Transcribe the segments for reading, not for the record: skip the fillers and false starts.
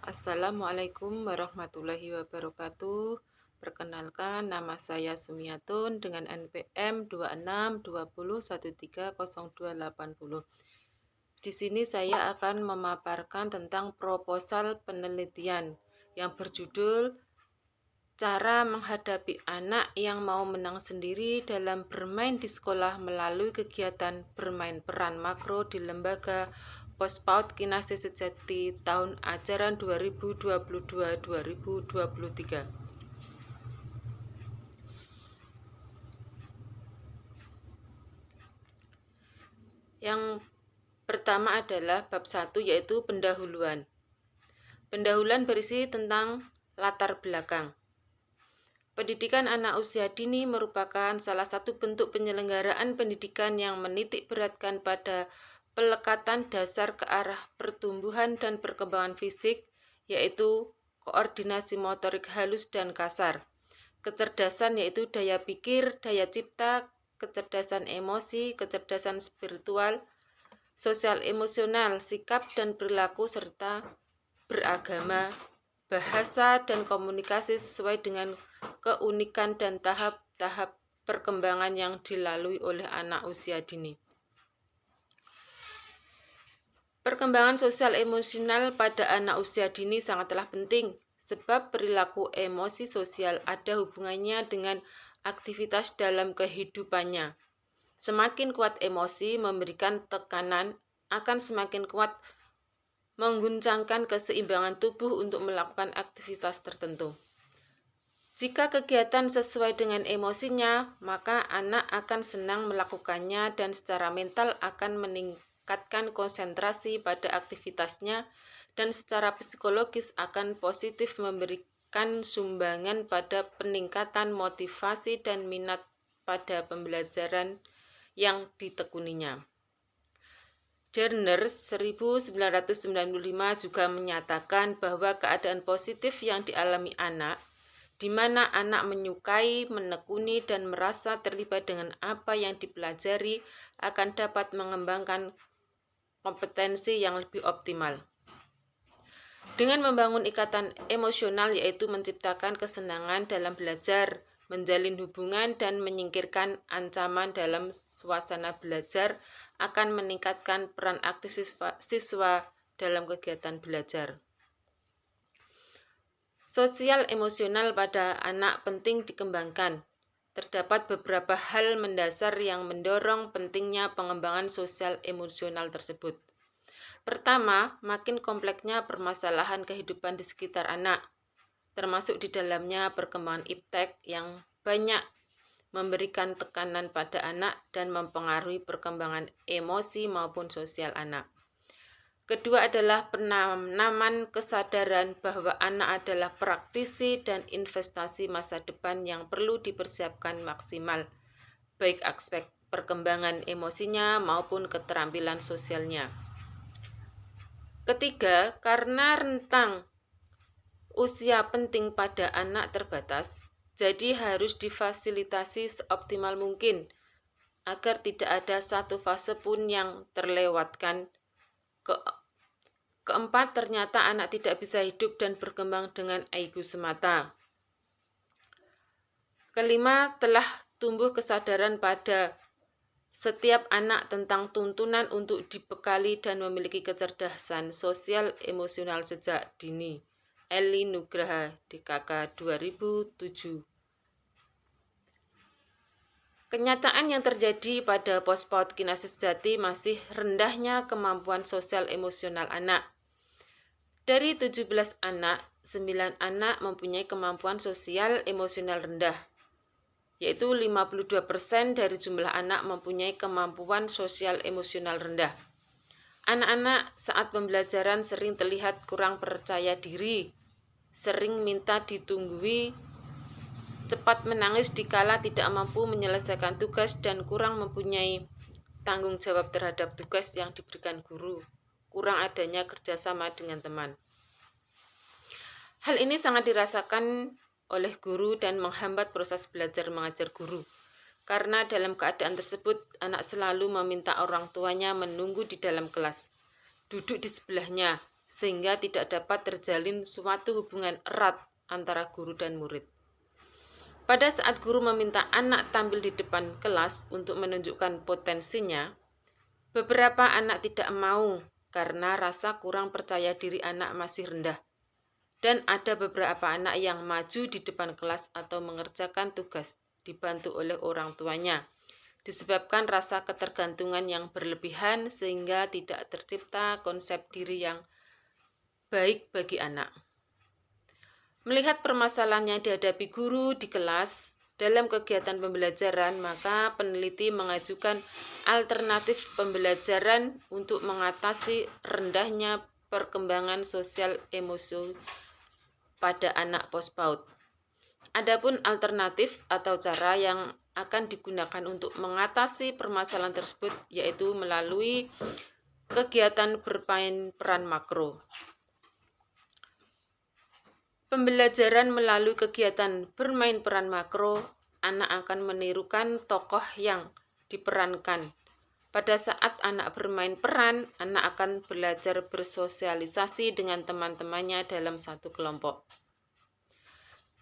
Assalamualaikum warahmatullahi wabarakatuh. Perkenalkan, nama saya Sumiatun dengan NPM 2620130280. Di sini saya akan memaparkan tentang proposal penelitian yang berjudul Cara menghadapi anak yang mau menang sendiri dalam bermain di sekolah melalui kegiatan bermain peran makro di lembaga Postpaud Kinase Sejati tahun ajaran 2022-2023. Yang pertama adalah bab 1, yaitu pendahuluan. Pendahuluan berisi tentang latar belakang. Pendidikan anak usia dini merupakan salah satu bentuk penyelenggaraan pendidikan yang menitik beratkan pada pelekatan dasar ke arah pertumbuhan dan perkembangan fisik, yaitu koordinasi motorik halus dan kasar, kecerdasan yaitu daya pikir, daya cipta, kecerdasan emosi, kecerdasan spiritual, sosial emosional, sikap dan perilaku, serta beragama, bahasa, dan komunikasi sesuai dengan keunikan dan tahap-tahap perkembangan yang dilalui oleh anak usia dini. Perkembangan sosial emosional pada anak usia dini sangatlah penting, sebab perilaku emosi sosial ada hubungannya dengan aktivitas dalam kehidupannya. Semakin kuat emosi memberikan tekanan, akan semakin kuat mengguncangkan keseimbangan tubuh untuk melakukan aktivitas tertentu. Jika kegiatan sesuai dengan emosinya, maka anak akan senang melakukannya dan secara mental akan meningkatkan konsentrasi pada aktivitasnya dan secara psikologis akan positif memberikan sumbangan pada peningkatan motivasi dan minat pada pembelajaran yang ditekuninya. Jerner 1995 juga menyatakan bahwa keadaan positif yang dialami anak, di mana anak menyukai, menekuni, dan merasa terlibat dengan apa yang dipelajari, akan dapat mengembangkan kompetensi yang lebih optimal. Dengan membangun ikatan emosional, yaitu menciptakan kesenangan dalam belajar, menjalin hubungan, dan menyingkirkan ancaman dalam suasana belajar, akan meningkatkan peran aktif siswa dalam kegiatan belajar. Sosial emosional pada anak penting dikembangkan. Terdapat beberapa hal mendasar yang mendorong pentingnya pengembangan sosial emosional tersebut. Pertama, makin kompleksnya permasalahan kehidupan di sekitar anak, termasuk di dalamnya perkembangan iptek yang banyak memberikan tekanan pada anak dan mempengaruhi perkembangan emosi maupun sosial anak. Kedua adalah penanaman kesadaran bahwa anak adalah praktisi dan investasi masa depan yang perlu dipersiapkan maksimal, baik aspek perkembangan emosinya maupun keterampilan sosialnya. Ketiga, karena rentang usia penting pada anak terbatas, jadi harus difasilitasi seoptimal mungkin agar tidak ada satu fase pun yang terlewatkan. Keempat, ternyata anak tidak bisa hidup dan berkembang dengan ego semata. Kelima, telah tumbuh kesadaran pada setiap anak tentang tuntunan untuk dibekali dan memiliki kecerdasan sosial emosional sejak dini. Eli Nugraha, DKK 2007. Kenyataan yang terjadi pada Postpaud Kinase Sejati masih rendahnya kemampuan sosial emosional anak. Dari 17 anak, 9 anak mempunyai kemampuan sosial emosional rendah, yaitu 52% dari jumlah anak mempunyai kemampuan sosial emosional rendah. Anak-anak saat pembelajaran sering terlihat kurang percaya diri, sering minta ditunggui, cepat menangis dikala tidak mampu menyelesaikan tugas, dan kurang mempunyai tanggung jawab terhadap tugas yang diberikan guru, kurang adanya kerjasama dengan teman. Hal ini sangat dirasakan oleh guru dan menghambat proses belajar mengajar guru. Karena dalam keadaan tersebut, anak selalu meminta orang tuanya menunggu di dalam kelas, duduk di sebelahnya, sehingga tidak dapat terjalin suatu hubungan erat antara guru dan murid. Pada saat guru meminta anak tampil di depan kelas untuk menunjukkan potensinya, beberapa anak tidak mau karena rasa kurang percaya diri anak masih rendah. Dan ada beberapa anak yang maju di depan kelas atau mengerjakan tugas dibantu oleh orang tuanya, disebabkan rasa ketergantungan yang berlebihan sehingga tidak tercipta konsep diri yang baik bagi anak. Melihat permasalahan yang dihadapi guru di kelas dalam kegiatan pembelajaran, maka peneliti mengajukan alternatif pembelajaran untuk mengatasi rendahnya perkembangan sosial emosi pada anak postpaud. Adapun alternatif atau cara yang akan digunakan untuk mengatasi permasalahan tersebut yaitu melalui kegiatan bermain peran makro. Pembelajaran melalui kegiatan bermain peran makro, anak akan menirukan tokoh yang diperankan. Pada saat anak bermain peran, anak akan belajar bersosialisasi dengan teman-temannya dalam satu kelompok.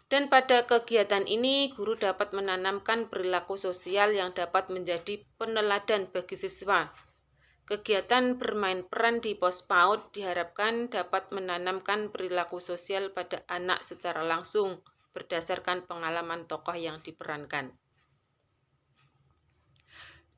Dan pada kegiatan ini, guru dapat menanamkan perilaku sosial yang dapat menjadi peneladan bagi siswa. Kegiatan bermain peran di postpaud diharapkan dapat menanamkan perilaku sosial pada anak secara langsung berdasarkan pengalaman tokoh yang diperankan.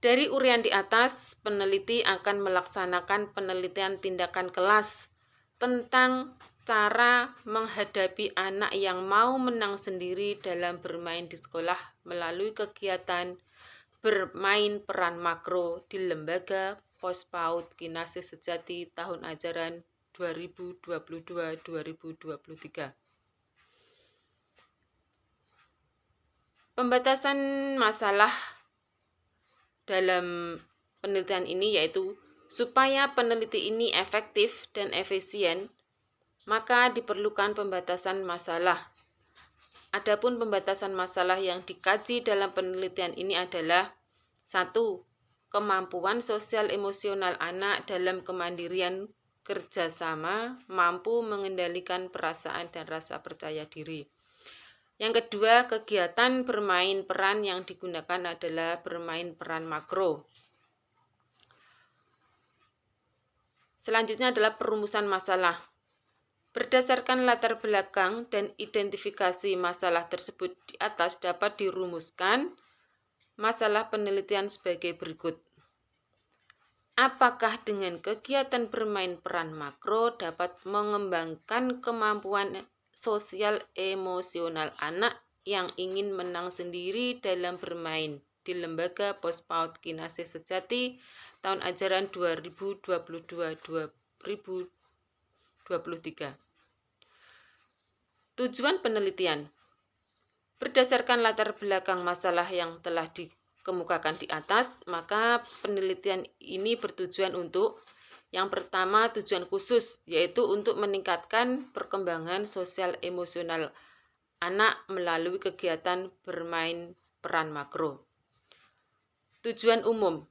Dari uraian di atas, peneliti akan melaksanakan penelitian tindakan kelas tentang cara menghadapi anak yang mau menang sendiri dalam bermain di sekolah melalui kegiatan bermain peran makro di lembaga postpaud Kinase Sejati tahun ajaran 2022-2023. Pembatasan masalah dalam penelitian ini yaitu supaya peneliti ini efektif dan efisien, maka diperlukan pembatasan masalah. Adapun pembatasan masalah yang dikaji dalam penelitian ini adalah 1. Kemampuan sosial emosional anak dalam kemandirian kerjasama, mampu mengendalikan perasaan dan rasa percaya diri. Yang kedua, kegiatan bermain peran yang digunakan adalah bermain peran makro. Selanjutnya adalah perumusan masalah. Berdasarkan latar belakang dan identifikasi masalah tersebut di atas dapat dirumuskan masalah penelitian sebagai berikut. Apakah dengan kegiatan bermain peran makro dapat mengembangkan kemampuan sosial emosional anak yang ingin menang sendiri dalam bermain di lembaga postpaud Kinase Sejati tahun ajaran 2022-2023. Tujuan penelitian. Berdasarkan latar belakang masalah yang telah dikemukakan di atas, maka penelitian ini bertujuan untuk yang pertama, tujuan khusus, yaitu untuk meningkatkan perkembangan sosial emosional anak melalui kegiatan bermain peran makro. Tujuan umum.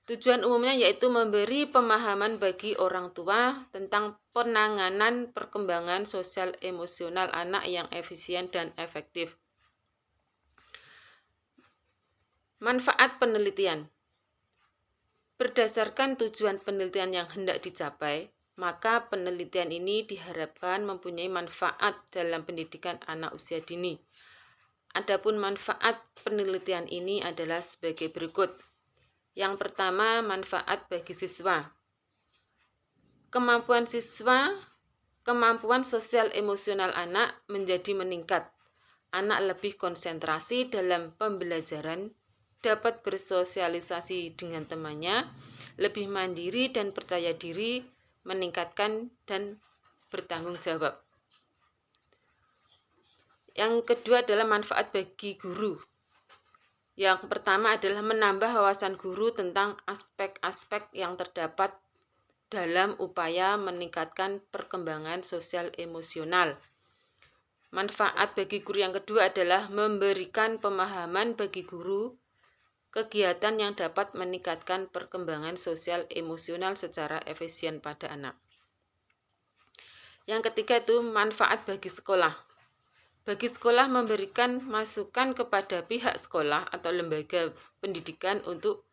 Tujuan umumnya yaitu memberi pemahaman bagi orang tua tentang penanganan perkembangan sosial emosional anak yang efisien dan efektif. Manfaat penelitian. Berdasarkan tujuan penelitian yang hendak dicapai, maka penelitian ini diharapkan mempunyai manfaat dalam pendidikan anak usia dini. Adapun manfaat penelitian ini adalah sebagai berikut. Yang pertama, manfaat bagi siswa. Kemampuan sosial emosional anak menjadi meningkat. Anak lebih konsentrasi dalam pembelajaran, dapat bersosialisasi dengan temannya, lebih mandiri dan percaya diri, meningkatkan dan bertanggung jawab. Yang kedua adalah manfaat bagi guru. Yang pertama adalah menambah wawasan guru tentang aspek-aspek yang terdapat dalam upaya meningkatkan perkembangan sosial emosional. Manfaat bagi guru yang kedua adalah memberikan pemahaman bagi guru kegiatan yang dapat meningkatkan perkembangan sosial emosional secara efisien pada anak. Yang ketiga itu manfaat bagi sekolah. Bagi sekolah memberikan masukan kepada pihak sekolah atau lembaga pendidikan untuk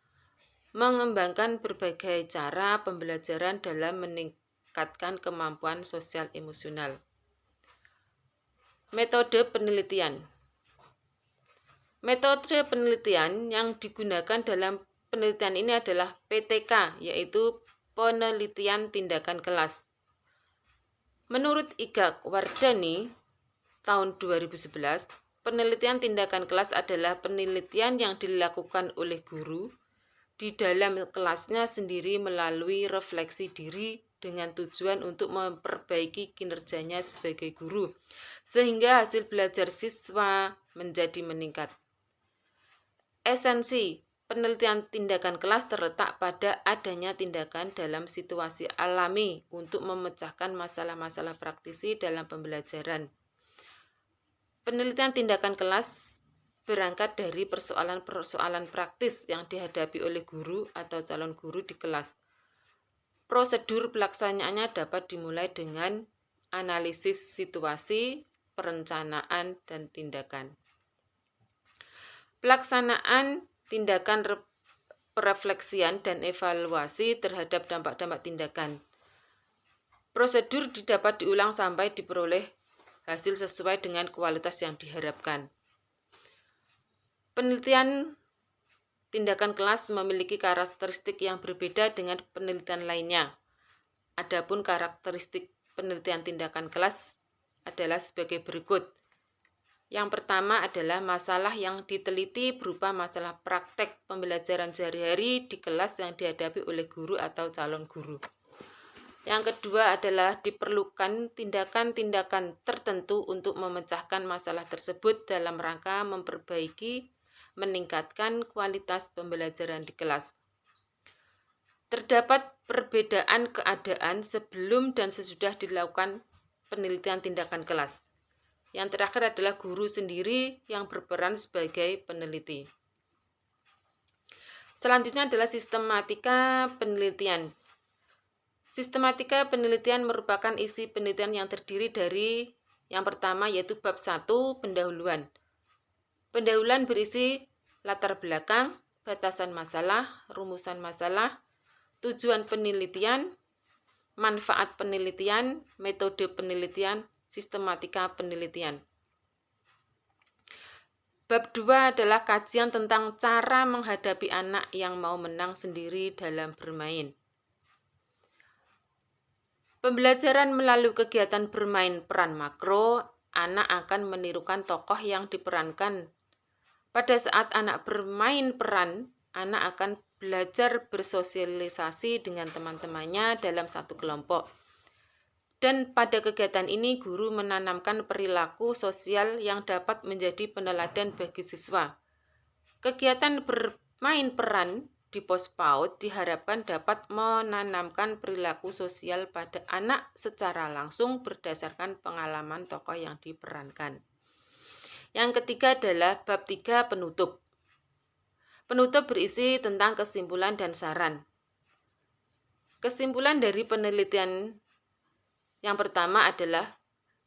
mengembangkan berbagai cara pembelajaran dalam meningkatkan kemampuan sosial emosional. Metode penelitian. Metode penelitian yang digunakan dalam penelitian ini adalah PTK, yaitu penelitian tindakan kelas. Menurut Igak Wardani, tahun 2011, penelitian tindakan kelas adalah penelitian yang dilakukan oleh guru di dalam kelasnya sendiri melalui refleksi diri dengan tujuan untuk memperbaiki kinerjanya sebagai guru, sehingga hasil belajar siswa menjadi meningkat. Esensi penelitian tindakan kelas terletak pada adanya tindakan dalam situasi alami untuk memecahkan masalah-masalah praktisi dalam pembelajaran. Penelitian tindakan kelas berangkat dari persoalan-persoalan praktis yang dihadapi oleh guru atau calon guru di kelas. Prosedur pelaksanaannya dapat dimulai dengan analisis situasi, perencanaan, dan tindakan. Pelaksanaan tindakan perefleksian dan evaluasi terhadap dampak-dampak tindakan. Prosedur dapat diulang sampai diperoleh hasil sesuai dengan kualitas yang diharapkan. Penelitian tindakan kelas memiliki karakteristik yang berbeda dengan penelitian lainnya. Adapun karakteristik penelitian tindakan kelas adalah sebagai berikut. Yang pertama adalah masalah yang diteliti berupa masalah praktek pembelajaran sehari-hari di kelas yang dihadapi oleh guru atau calon guru. Yang kedua adalah diperlukan tindakan-tindakan tertentu untuk memecahkan masalah tersebut dalam rangka memperbaiki, meningkatkan kualitas pembelajaran di kelas. Terdapat perbedaan keadaan sebelum dan sesudah dilakukan penelitian tindakan kelas. Yang terakhir adalah guru sendiri yang berperan sebagai peneliti. Selanjutnya adalah sistematika penelitian. Sistematika penelitian merupakan isi penelitian yang terdiri dari yang pertama yaitu bab 1, pendahuluan. Pendahuluan berisi latar belakang, batasan masalah, rumusan masalah, tujuan penelitian, manfaat penelitian, metode penelitian, sistematika penelitian. Bab 2 adalah kajian tentang cara menghadapi anak yang mau menang sendiri dalam bermain. Pembelajaran melalui kegiatan bermain peran makro, anak akan menirukan tokoh yang diperankan. Pada saat anak bermain peran, anak akan belajar bersosialisasi dengan teman-temannya dalam satu kelompok. Dan pada kegiatan ini, guru menanamkan perilaku sosial yang dapat menjadi peneladan bagi siswa. Kegiatan bermain peran di pos PAUD diharapkan dapat menanamkan perilaku sosial pada anak secara langsung berdasarkan pengalaman tokoh yang diperankan. Yang ketiga adalah bab 3 penutup. Penutup berisi tentang kesimpulan dan saran. Kesimpulan dari penelitian yang pertama adalah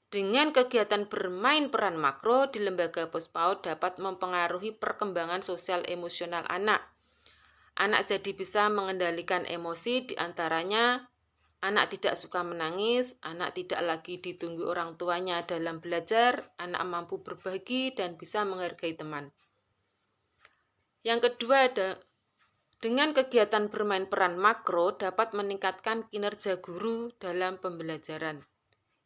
dengan kegiatan bermain peran makro di lembaga pos PAUD dapat mempengaruhi perkembangan sosial emosional anak. Anak jadi bisa mengendalikan emosi, diantaranya anak tidak suka menangis, anak tidak lagi ditunggu orang tuanya dalam belajar, anak mampu berbagi dan bisa menghargai teman. Yang kedua ada dengan kegiatan bermain peran makro dapat meningkatkan kinerja guru dalam pembelajaran.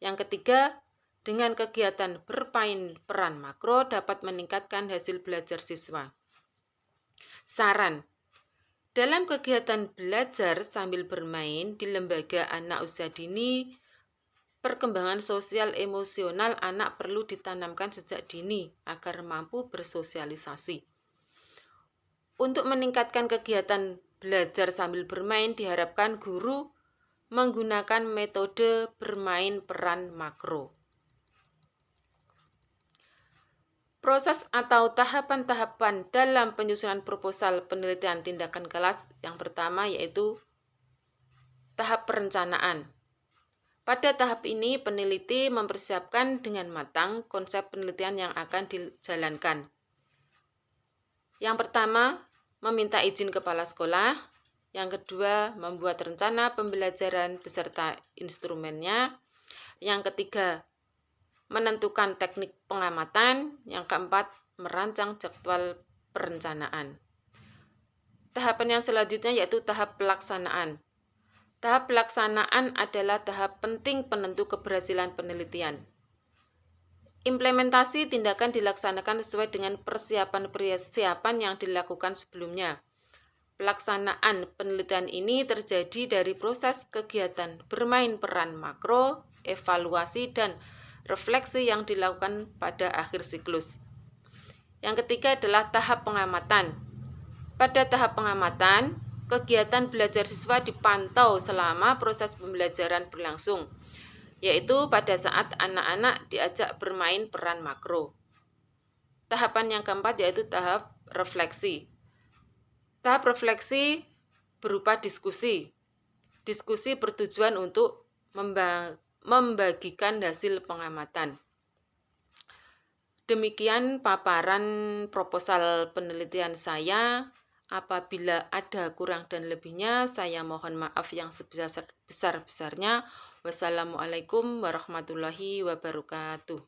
Yang ketiga, dengan kegiatan bermain peran makro dapat meningkatkan hasil belajar siswa. Saran. Dalam kegiatan belajar sambil bermain di lembaga anak usia dini, perkembangan sosial emosional anak perlu ditanamkan sejak dini agar mampu bersosialisasi. Untuk meningkatkan kegiatan belajar sambil bermain diharapkan guru menggunakan metode bermain peran makro. Proses atau tahapan-tahapan dalam penyusunan proposal penelitian tindakan kelas yang pertama yaitu tahap perencanaan. Pada tahap ini, peneliti mempersiapkan dengan matang konsep penelitian yang akan dijalankan. Yang pertama, meminta izin kepala sekolah. Yang kedua, membuat rencana pembelajaran beserta instrumennya. Yang ketiga, menentukan teknik pengamatan. Yang keempat, merancang jadwal perencanaan. Tahapan yang selanjutnya yaitu tahap pelaksanaan. Tahap pelaksanaan adalah tahap penting penentu keberhasilan penelitian. Implementasi tindakan dilaksanakan sesuai dengan persiapan yang dilakukan sebelumnya. Pelaksanaan penelitian ini terjadi dari proses kegiatan bermain peran makro, evaluasi, dan refleksi yang dilakukan pada akhir siklus. Yang ketiga adalah tahap pengamatan. Pada tahap pengamatan, kegiatan belajar siswa dipantau selama proses pembelajaran berlangsung, yaitu pada saat anak-anak diajak bermain peran makro. Tahapan yang keempat yaitu tahap refleksi. Tahap refleksi berupa diskusi. Diskusi bertujuan untuk membagikan hasil pengamatan. Demikian paparan proposal penelitian saya. Apabila ada kurang dan lebihnya, saya mohon maaf yang sebesar-besarnya. Wassalamualaikum warahmatullahi wabarakatuh.